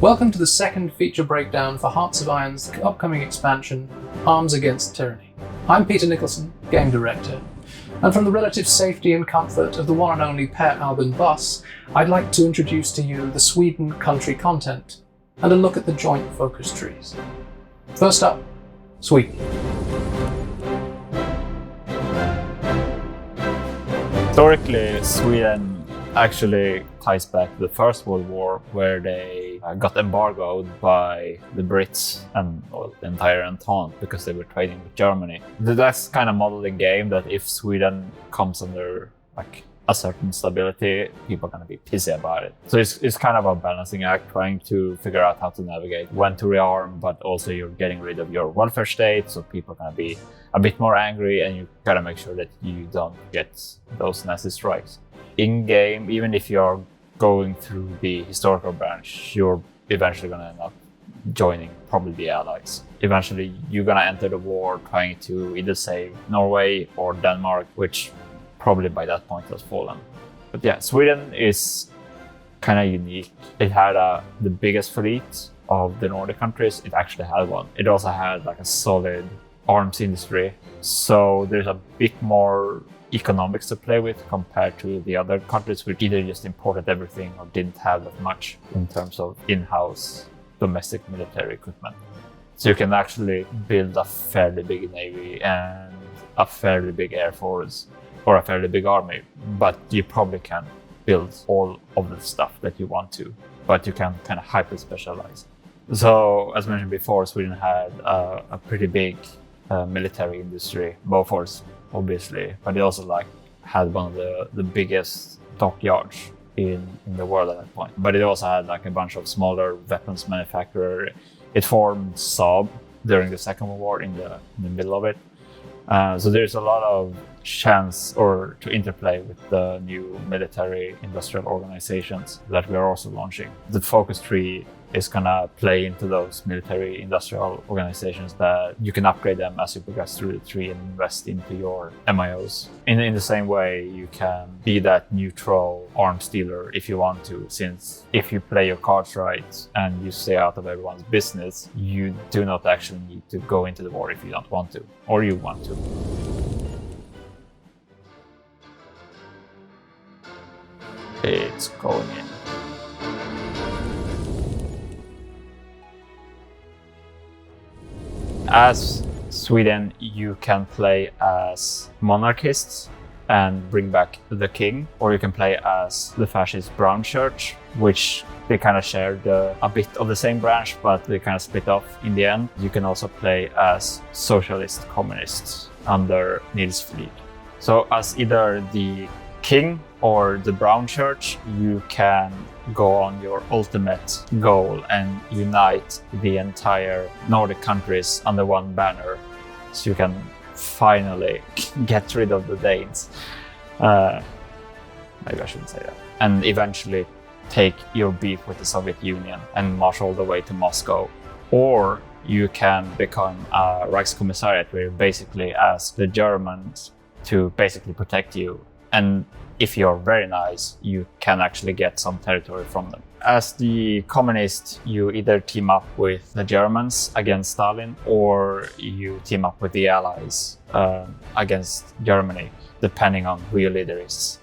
Welcome to the second feature breakdown for Hearts of Iron's upcoming expansion, Arms Against Tyranny. I'm Peter Nicholson, Game Director, and from the relative safety and comfort of the one and only Per Albin bus, I'd like to introduce to you the Sweden country content and a look at the joint focus trees. First up, Sweden. Historically, Sweden actually ties back to the First World War, where they got embargoed by the Brits and the entire Entente because they were trading with Germany. That's kind of modeling game that if Sweden comes under a certain stability, people are going to be pissy about it. So it's kind of a balancing act, trying to figure out how to navigate when to rearm, but also you're getting rid of your welfare state, so people are going to be a bit more angry, and you gotta make sure that you don't get those nasty strikes. In-game, even if you're going through the historical branch, you're eventually gonna end up joining probably the Allies. Eventually, you're gonna enter the war trying to either save Norway or Denmark, which probably by that point has fallen. But yeah, Sweden is kind of unique. It had the biggest fleet of the Nordic countries. It actually had one. It also had a solid arms industry, so there's a bit more economics to play with compared to the other countries which either just imported everything or didn't have that much in terms of in-house domestic military equipment. So you can actually build a fairly big navy and a fairly big air force or a fairly big army, but you probably can't build all of the stuff that you want to, but you can kind of hyper specialize. So as mentioned before, Sweden had a pretty big military industry, Bofors obviously, but it also had one of the biggest dockyards in the world at that point. But it also had a bunch of smaller weapons manufacturers. It formed Saab during the Second World War in the middle of it. So there's a lot of chance to interplay with the new military industrial organizations that we are also launching. The focus tree is gonna play into those military industrial organizations that you can upgrade them as you progress through the tree and invest into your MIOs. In the same way, you can be that neutral arms dealer if you want to, since if you play your cards right and you stay out of everyone's business, you do not actually need to go into the war if you don't want to, or you want to. It's going in. As Sweden, you can play as monarchists and bring back the king, or you can play as the fascist Brown Church, which they kind of shared a bit of the same branch, but they kind of split off in the end. You can also play as socialist communists under Nils Fleet. So as either the king or the Brown Church, you can go on your ultimate goal and unite the entire Nordic countries under one banner, so you can finally get rid of the Danes. Maybe I shouldn't say that. And eventually take your beef with the Soviet Union and march all the way to Moscow. Or you can become a Reichskommissariat, where you basically ask the Germans to basically protect you. And if you're very nice, you can actually get some territory from them. As the communist, you either team up with the Germans against Stalin, or you team up with the Allies against Germany, depending on who your leader is.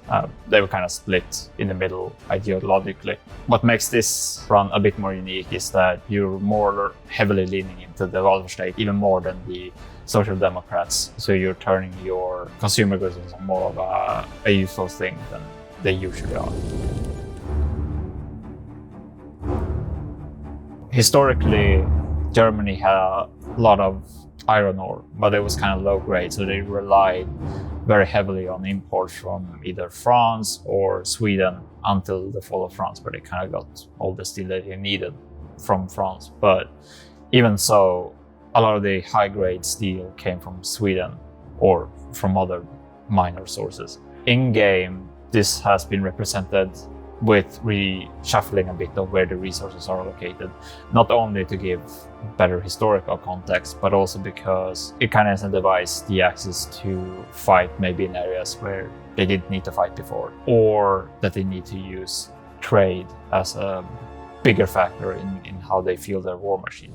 They were kind of split in the middle ideologically. What makes this run a bit more unique is that you're more heavily leaning into the welfare state, even more than the Social Democrats. So you're turning your consumer goods into more of a useful thing than they usually are. Historically, Germany had a lot of iron ore, but it was kind of low grade, so they relied very heavily on imports from either France or Sweden until the fall of France, where they kind of got all the steel that they needed from France. But even so, a lot of the high-grade steel came from Sweden or from other minor sources. In-game, this has been represented with reshuffling a bit of where the resources are located, not only to give better historical context, but also because it kind of incentivizes the access to fight maybe in areas where they didn't need to fight before, or that they need to use trade as a bigger factor in how they feel their war machine.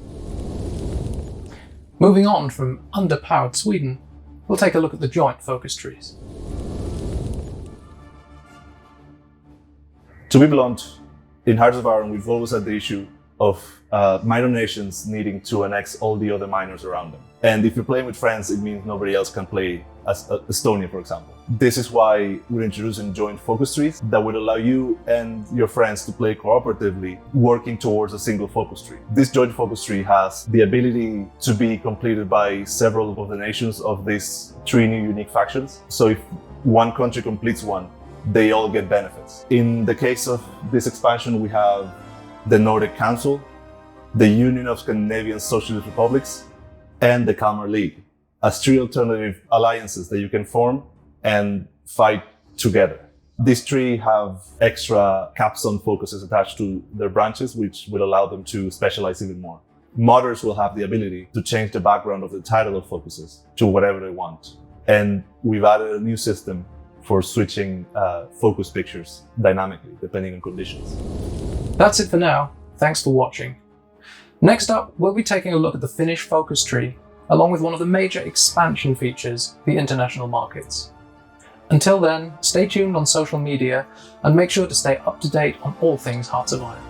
Moving on from underpowered Sweden, we'll take a look at the joint focus trees. To be blunt, in Hearts of Iron, we've always had the issue of minor nations needing to annex all the other minors around them. And if you're playing with friends, it means nobody else can play as Estonia, for example. This is why we're introducing joint focus trees that would allow you and your friends to play cooperatively, working towards a single focus tree. This joint focus tree has the ability to be completed by several of the nations of these 3 new unique factions. So if one country completes one, they all get benefits. In the case of this expansion, we have the Nordic Council, the Union of Scandinavian Socialist Republics, and the Kalmar League, as 3 alternative alliances that you can form and fight together. These 3 have extra capstone focuses attached to their branches, which will allow them to specialize even more. Modders will have the ability to change the background of the title of focuses to whatever they want. And we've added a new system for switching focus pictures dynamically, depending on conditions. That's it for now. Thanks for watching. Next up, we'll be taking a look at the Finnish focus tree, along with one of the major expansion features, the international markets. Until then, stay tuned on social media and make sure to stay up to date on all things Hearts of Iron.